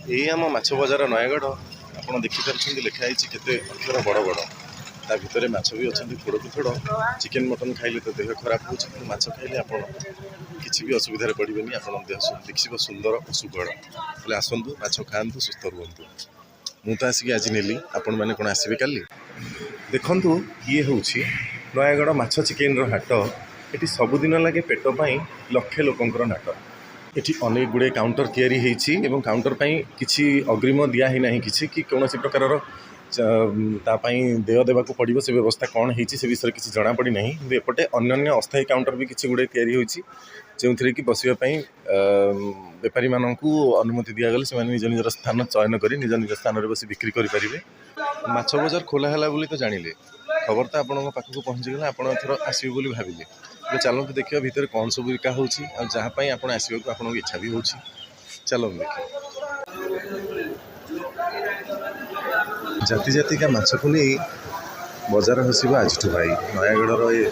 ଏଇ ଆମ ମାଛ ବଜାର ନୟାଗଡ଼ ଆପଣ ଦେଖିପାରୁଛନ୍ତି ଲେଖା ହେଇଛି କେତେ ଅକ୍ଷର ବଡ଼ ବଡ଼। ତା ଭିତରେ ମାଛ ବି ଅଛନ୍ତି ଥୋଡ଼କୁ ଥୋଡ଼। ଚିକେନ୍ ମଟନ୍ ଖାଇଲେ ତ ଦେହ ଖରାପ ହେଉଛି, କିନ୍ତୁ ମାଛ ଖାଇଲେ ଆପଣ କିଛି ବି ଅସୁବିଧାରେ ପଡ଼ିବେନି। ଆପଣଙ୍କ ଦେହ ଦେଖିବ ସୁନ୍ଦର ଓ ସୁବଳ। ହେଲେ ଆସନ୍ତୁ, ମାଛ ଖାଆନ୍ତୁ, ସୁସ୍ଥ ରୁହନ୍ତୁ। ମୁଁ ତ ଆସିକି ଆଜି ନେଲି, ଆପଣମାନେ କ'ଣ ଆସିବେ କାଲି? ଦେଖନ୍ତୁ, ଇଏ ହେଉଛି ନୟାଗଡ଼ ମାଛ ଚିକେନ୍ର ହାଟ। ଏଠି ସବୁଦିନ ଲାଗେ ପେଟ ପାଇଁ ଲକ୍ଷେ ଲୋକଙ୍କର ନାଟ। ଏଠି ଅନେକ ଗୁଡ଼ିଏ କାଉଣ୍ଟର ତିଆରି ହେଇଛି ଏବଂ କାଉଣ୍ଟର ପାଇଁ କିଛି ଅଗ୍ରିମ ଦିଆ ହେଇନାହିଁ କିଛି କି କୌଣସି ପ୍ରକାରର ତା ପାଇଁ ଦେୟ ଦେବାକୁ ପଡ଼ିବ। ସେ ବ୍ୟବସ୍ଥା କ'ଣ ହେଇଛି ସେ ବିଷୟରେ କିଛି ଜଣାପଡ଼ିନାହିଁ। କିନ୍ତୁ ଏପଟେ ଅନ୍ୟାନ୍ୟ ଅସ୍ଥାୟୀ କାଉଣ୍ଟର ବି କିଛି ଗୁଡ଼ିଏ ତିଆରି ହୋଇଛି, ଯେଉଁଥିରେ କି ବସିବା ପାଇଁ ବେପାରୀମାନଙ୍କୁ ଅନୁମତି ଦିଆଗଲେ ସେମାନେ ନିଜ ନିଜର ସ୍ଥାନ ଚୟନ କରି ନିଜ ନିଜ ସ୍ଥାନରେ ବସି ବିକ୍ରି କରିପାରିବେ। ମାଛ ବଜାର ଖୋଲା ହେଲା ବୋଲି ତ ଜାଣିଲେ, ଖବର ତ ଆପଣଙ୍କ ପାଖକୁ ପହଞ୍ଚିଗଲା। ଆପଣ ଏଥର ଆସିବେ ବୋଲି ଭାବିଲେ। ଏବେ ଚାଲନ୍ତୁ ଦେଖିବା ଭିତରେ କ'ଣ ସବୁ ବିକା ହେଉଛି ଆଉ ଯାହା ପାଇଁ ଆପଣ ଆସିବାକୁ ଆପଣଙ୍କ ଇଚ୍ଛା ବି ହେଉଛି। ଚାଲନ୍ତୁ ଦେଖିବା। ଜାତି ଜାତିକା ମାଛକୁ ନେଇ ବଜାର ହସିବ ଆଜିଠୁ ଭାଇ। ନୟାଗଡ଼ର ଏ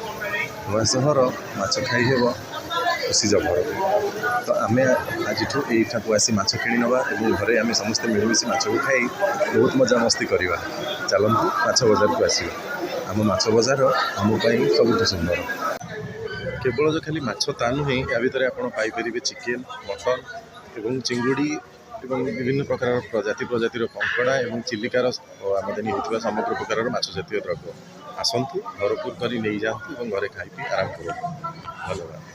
ନୂଆ ସହର, ମାଛ ଖାଇ ହେବ ଖୁସି ଜବର। ତ ଆମେ ଆଜିଠୁ ଏଇଠାକୁ ଆସି ମାଛ କିଣି ନେବା ଏବଂ ଘରେ ଆମେ ସମସ୍ତେ ମିଳିମିଶି ମାଛକୁ ଖାଇ ବହୁତ ମଜାମସ୍ତି କରିବା। ଚାଲନ୍ତୁ ମାଛ ବଜାରକୁ ଆସିବା। ଆମ ମାଛ ବଜାର ଆମ ପାଇଁ ସବୁଠୁ ସୁନ୍ଦର। କେବଳ ଯେ ଖାଲି ମାଛ ତା ନୁହେଁ, ୟା ଭିତରେ ଆପଣ ପାଇପାରିବେ ଚିକେନ୍, ମଟନ୍ ଏବଂ ଚିଙ୍ଗୁଡ଼ି ଏବଂ ବିଭିନ୍ନ ପ୍ରକାରର ପ୍ରଜାତିର କଙ୍କଡ଼ା ଏବଂ ଚିଲିକାର ଆମଦାନୀ ହେଉଥିବା ସମଗ୍ର ପ୍ରକାରର ମାଛ ଜାତୀୟ ଦ୍ରବ୍ୟ। ଆସନ୍ତୁ, ଭରପୁର କରି ନେଇଯାଆନ୍ତୁ ଏବଂ ଘରେ ଖାଇ ପିଇ ଆରାମ କରନ୍ତୁ। ଧନ୍ୟବାଦ।